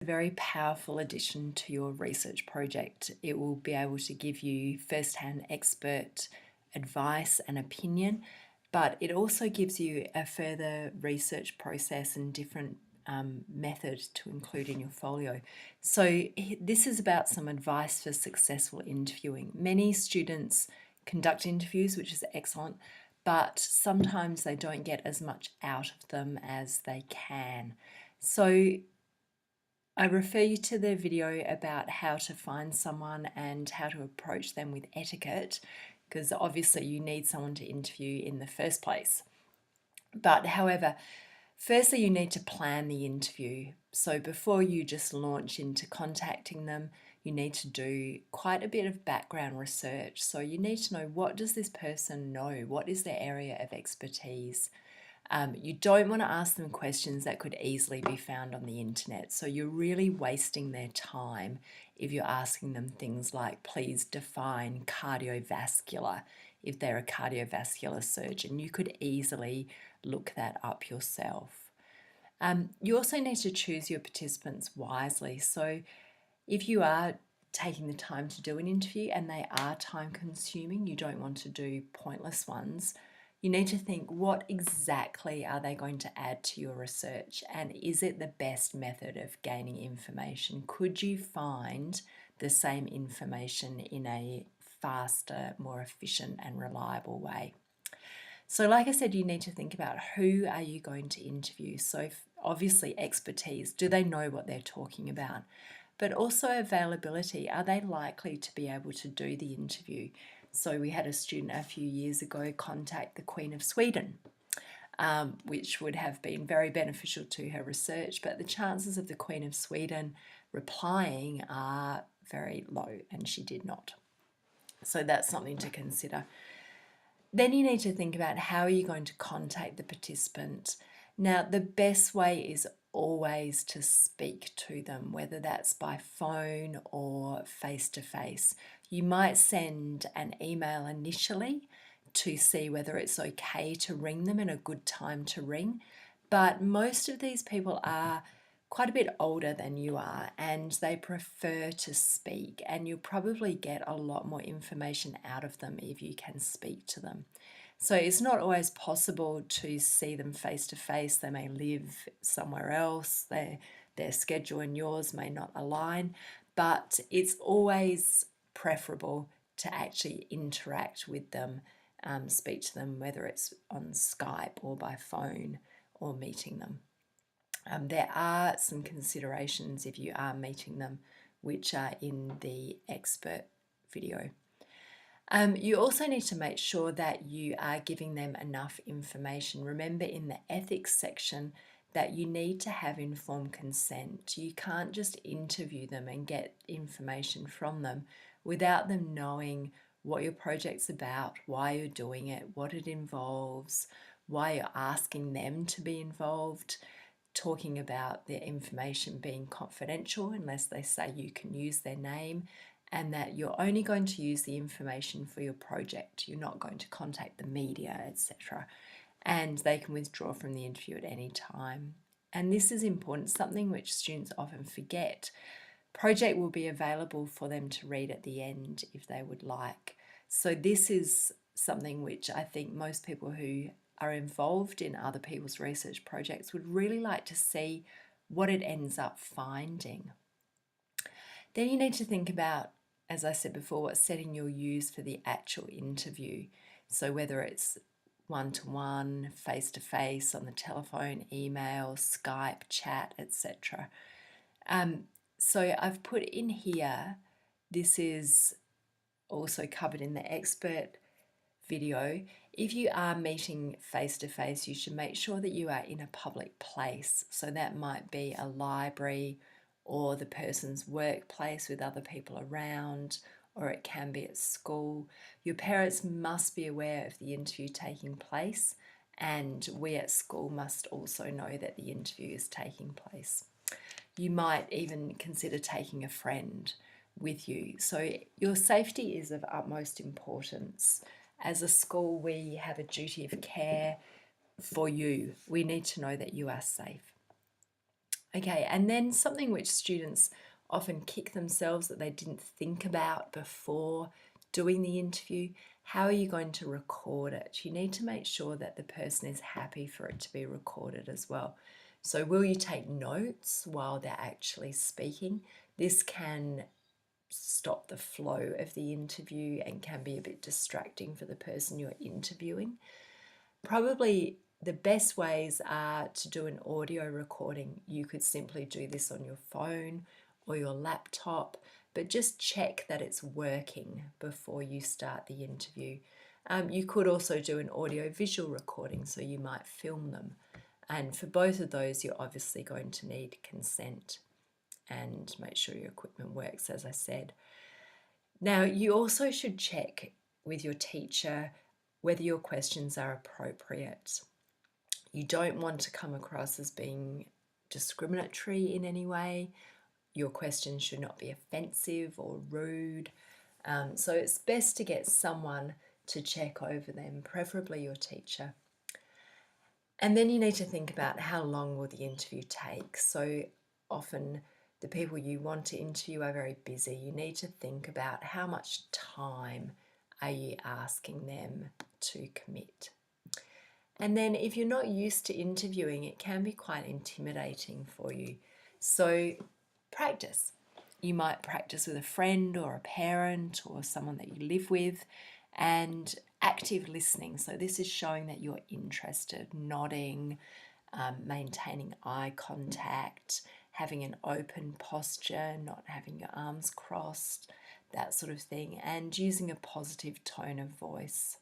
very powerful addition to your research project. It will be able to give you first-hand expert advice and opinion, but it also gives you a further research process and different method to include in your folio. So this is about some advice for successful interviewing. Many students conduct interviews, which is excellent, but sometimes they don't get as much out of them as they can. So I refer you to the video about how to find someone and how to approach them with etiquette, because obviously you need someone to interview in the first place. But however, firstly, you need to plan the interview. So before you just launch into contacting them, you need to do quite a bit of background research. So you need to know, what does this person know? What is their area of expertise? You don't want to ask them questions that could easily be found on the internet. So you're really wasting their time if you're asking them things like, please define cardiovascular. If they're a cardiovascular surgeon, you could easily look that up yourself. You also need to choose your participants wisely. So if you are taking the time to do an interview and they are time consuming, you don't want to do pointless ones. You need to think, what exactly are they going to add to your research, and is it the best method of gaining information? Could you find the same information in a faster, more efficient and reliable way? So like I said, you need to think about, who are you going to interview? So obviously expertise, do they know what they're talking about? But also availability, are they likely to be able to do the interview? So we had a student a few years ago contact the Queen of Sweden, which would have been very beneficial to her research, but the chances of the Queen of Sweden replying are very low, and she did not. So that's something to consider. Then you need to think about, how are you going to contact the participant? Now, the best way is always to speak to them, whether that's by phone or face-to-face. You might send an email initially to see whether it's okay to ring them and a good time to ring, but most of these people are quite a bit older than you are, and they prefer to speak, and you'll probably get a lot more information out of them if you can speak to them. So it's not always possible to see them face to face. They may live somewhere else, their schedule and yours may not align, but it's always preferable to actually interact with them, speak to them, whether it's on Skype or by phone or meeting them. There are some considerations if you are meeting them, which are in the expert video. You also need to make sure that you are giving them enough information. Remember, in the ethics section, that you need to have informed consent. You can't just interview them and get information from them without them knowing what your project's about, why you're doing it, what it involves, why you're asking them to be involved, talking about their information being confidential unless they say you can use their name, and that you're only going to use the information for your project. You're not going to contact the media, etc. And they can withdraw from the interview at any time. And this is important, something which students often forget. Project will be available for them to read at the end if they would like. So this is something which I think most people who are involved in other people's research projects would really like to see what it ends up finding. Then you need to think about, as I said before, what setting you'll use for the actual interview. So whether it's one-to-one, face-to-face, on the telephone, email, Skype, chat, etc. So I've put in here, this is also covered in the expert video. If you are meeting face-to-face, you should make sure that you are in a public place. So that might be a library or the person's workplace with other people around, or it can be at school. Your parents must be aware of the interview taking place, and we at school must also know that the interview is taking place. You might even consider taking a friend with you. So your safety is of utmost importance. As a school, we have a duty of care for you. We need to know that you are safe. Okay, and then something which students often kick themselves that they didn't think about before doing the interview, how are you going to record it? You need to make sure that the person is happy for it to be recorded as well. So will you take notes while they're actually speaking? This can stop the flow of the interview and can be a bit distracting for the person you're interviewing. Probably the best ways are to do an audio recording. You could simply do this on your phone or your laptop, but just check that it's working before you start the interview. You could also do an audio visual recording, so you might film them. And for both of those, you're obviously going to need consent and make sure your equipment works, as I said. Now, you also should check with your teacher whether your questions are appropriate. You don't want to come across as being discriminatory in any way. Your questions should not be offensive or rude. So it's best to get someone to check over them, preferably your teacher. And then you need to think about how long will the interview take. So often the people you want to interview are very busy. You need to think about how much time are you asking them to commit. And then if you're not used to interviewing, it can be quite intimidating for you. So practice. You might practice with a friend or a parent or someone that you live with, and active listening. So this is showing that you're interested, nodding, maintaining eye contact, having an open posture, not having your arms crossed, that sort of thing, and using a positive tone of voice.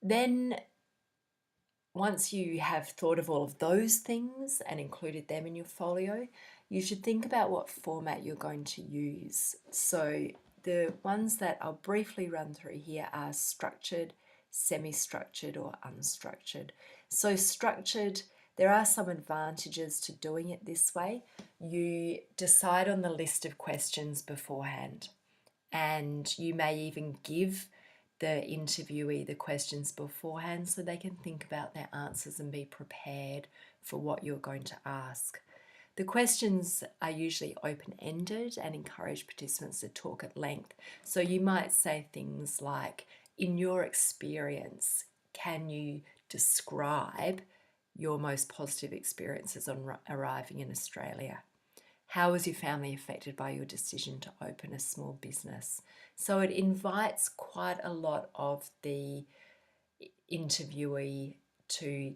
Then once you have thought of all of those things and included them in your folio, you should think about what format you're going to use. So the ones that I'll briefly run through here are structured, semi-structured or unstructured. So structured, there are some advantages to doing it this way. You decide on the list of questions beforehand, and you may even give the interviewee the questions beforehand so they can think about their answers and be prepared for what you're going to ask. The questions are usually open-ended and encourage participants to talk at length. So you might say things like, in your experience, can you describe your most positive experiences on arriving in Australia? How was your family affected by your decision to open a small business? So it invites quite a lot of the interviewee to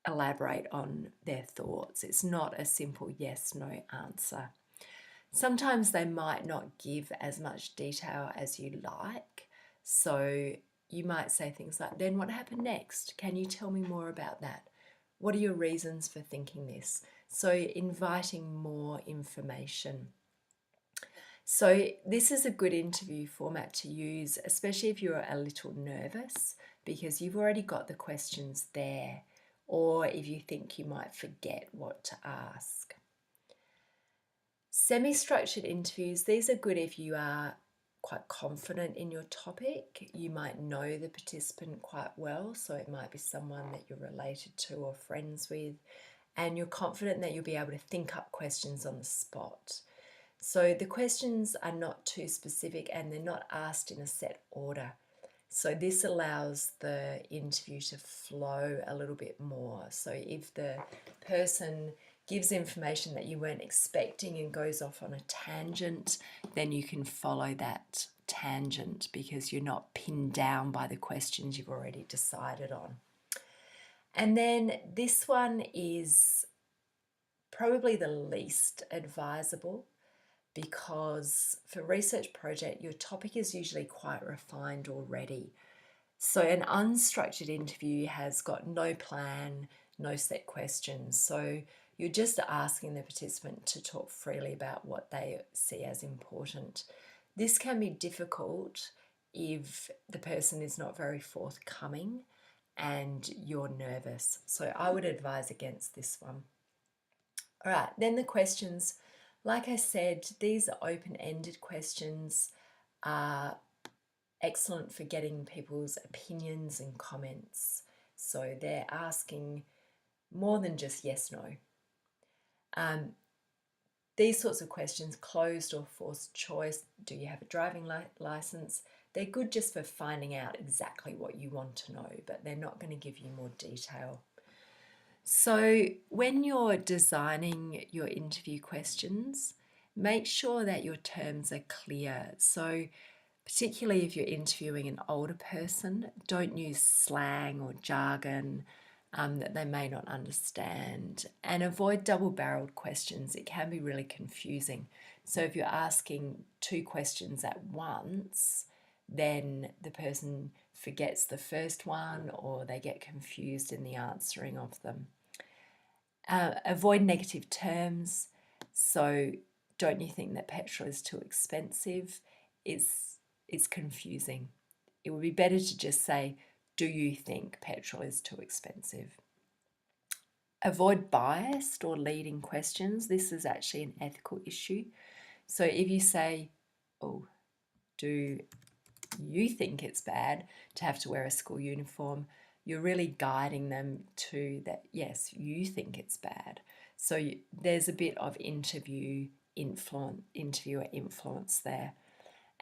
elaborate on their thoughts. It's not a simple yes, no answer. Sometimes they might not give as much detail as you like. So you might say things like, then what happened next? Can you tell me more about that? What are your reasons for thinking this? So inviting more information. So this is a good interview format to use, especially if you're a little nervous because you've already got the questions there, or if you think you might forget what to ask. Semi-structured interviews, these are good if you are quite confident in your topic. You might know the participant quite well, so it might be someone that you're related to or friends with, and you're confident that you'll be able to think up questions on the spot. So the questions are not too specific and they're not asked in a set order. So this allows the interview to flow a little bit more. So if the person gives information that you weren't expecting and goes off on a tangent, then you can follow that tangent because you're not pinned down by the questions you've already decided on. And then this one is probably the least advisable, because for research project, your topic is usually quite refined already. So an unstructured interview has got no plan, no set questions. So you're just asking the participant to talk freely about what they see as important. This can be difficult if the person is not very forthcoming and you're nervous. So I would advise against this one. All right, then the questions. Like I said, these open-ended questions are excellent for getting people's opinions and comments. So they're asking more than just yes, no. These sorts of questions, closed or forced choice, do you have a driving license? They're good just for finding out exactly what you want to know, but they're not going to give you more detail. So when you're designing your interview questions, make sure that your terms are clear. So particularly if you're interviewing an older person, don't use slang or jargon that they may not understand, and avoid double-barreled questions. It can be really confusing. So if you're asking two questions at once, then the person forgets the first one or they get confused in the answering of them. Avoid negative terms. So don't you think that petrol is too expensive? It's confusing. It would be better to just say, do you think petrol is too expensive? Avoid biased or leading questions. This is actually an ethical issue. So if you say, oh, do you think it's bad to have to wear a school uniform, you're really guiding them to that, yes, you think it's bad. So there's a bit of interviewer influence there.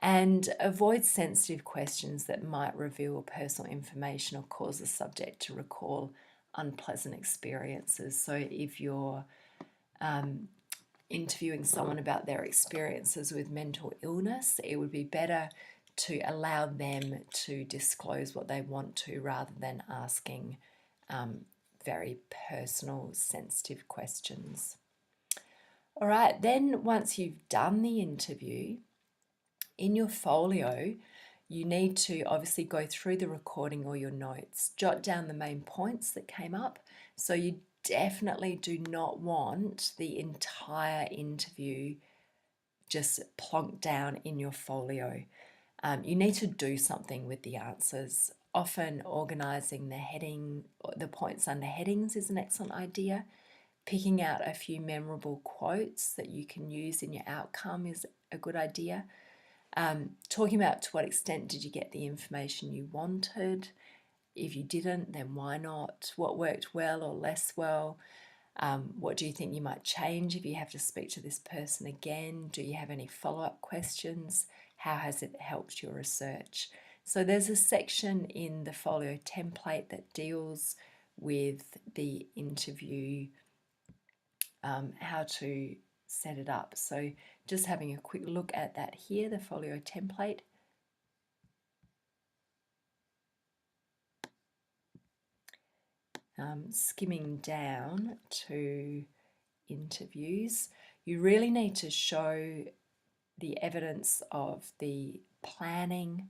And avoid sensitive questions that might reveal personal information or cause the subject to recall unpleasant experiences. So if you're interviewing someone about their experiences with mental illness, it would be better to allow them to disclose what they want to rather than asking very personal, sensitive questions. All right, then once you've done the interview, in your folio, you need to obviously go through the recording or your notes, jot down the main points that came up. So you definitely do not want the entire interview just plonked down in your folio. You need to do something with the answers. Often organising the points under headings is an excellent idea. Picking out a few memorable quotes that you can use in your outcome is a good idea. Talking about to what extent did you get the information you wanted. If you didn't, then why not? What worked well or less well? What do you think you might change if you have to speak to this person again? Do you have any follow-up questions? How has it helped your research? So there's a section in the folio template that deals with the interview, how to set it up. So just having a quick look at that here, the folio template. Skimming down to interviews, you really need to show the evidence of the planning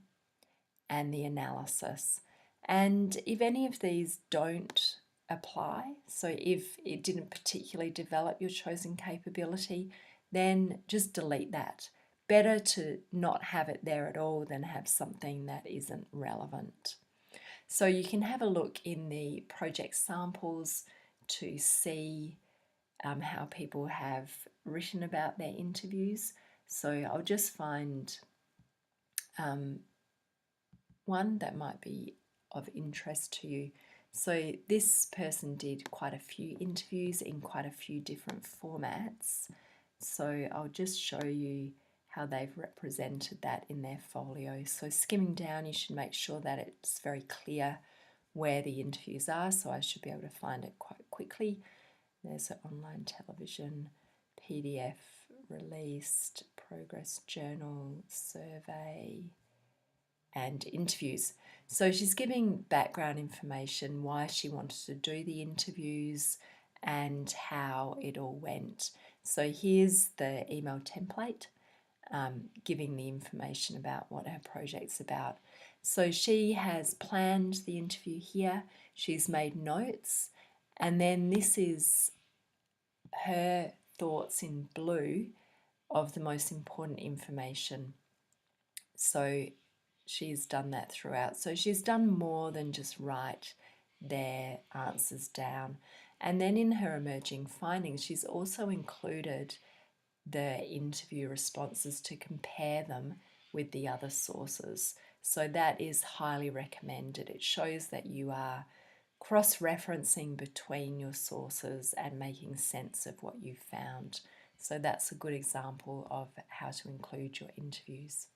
and the analysis. And if any of these don't apply, so if it didn't particularly develop your chosen capability, then just delete that. Better to not have it there at all than have something that isn't relevant. So you can have a look in the project samples to see how people have written about their interviews. So I'll just find one that might be of interest to you. So this person did quite a few interviews in quite a few different formats. So I'll just show you how they've represented that in their folio. So skimming down, you should make sure that it's very clear where the interviews are, so I should be able to find it quite quickly. There's an online television, PDF released, progress journal, survey, and interviews. So she's giving background information, why she wanted to do the interviews and how it all went. So here's the email template, giving the information about what her project's about. So she has planned the interview here, she's made notes, and then this is her thoughts in blue of the most important information. So she's done that throughout. So she's done more than just write their answers down. And then in her emerging findings, she's also included the interview responses to compare them with the other sources. So that is highly recommended. It shows that you are cross-referencing between your sources and making sense of what you've found. So that's a good example of how to include your interviews.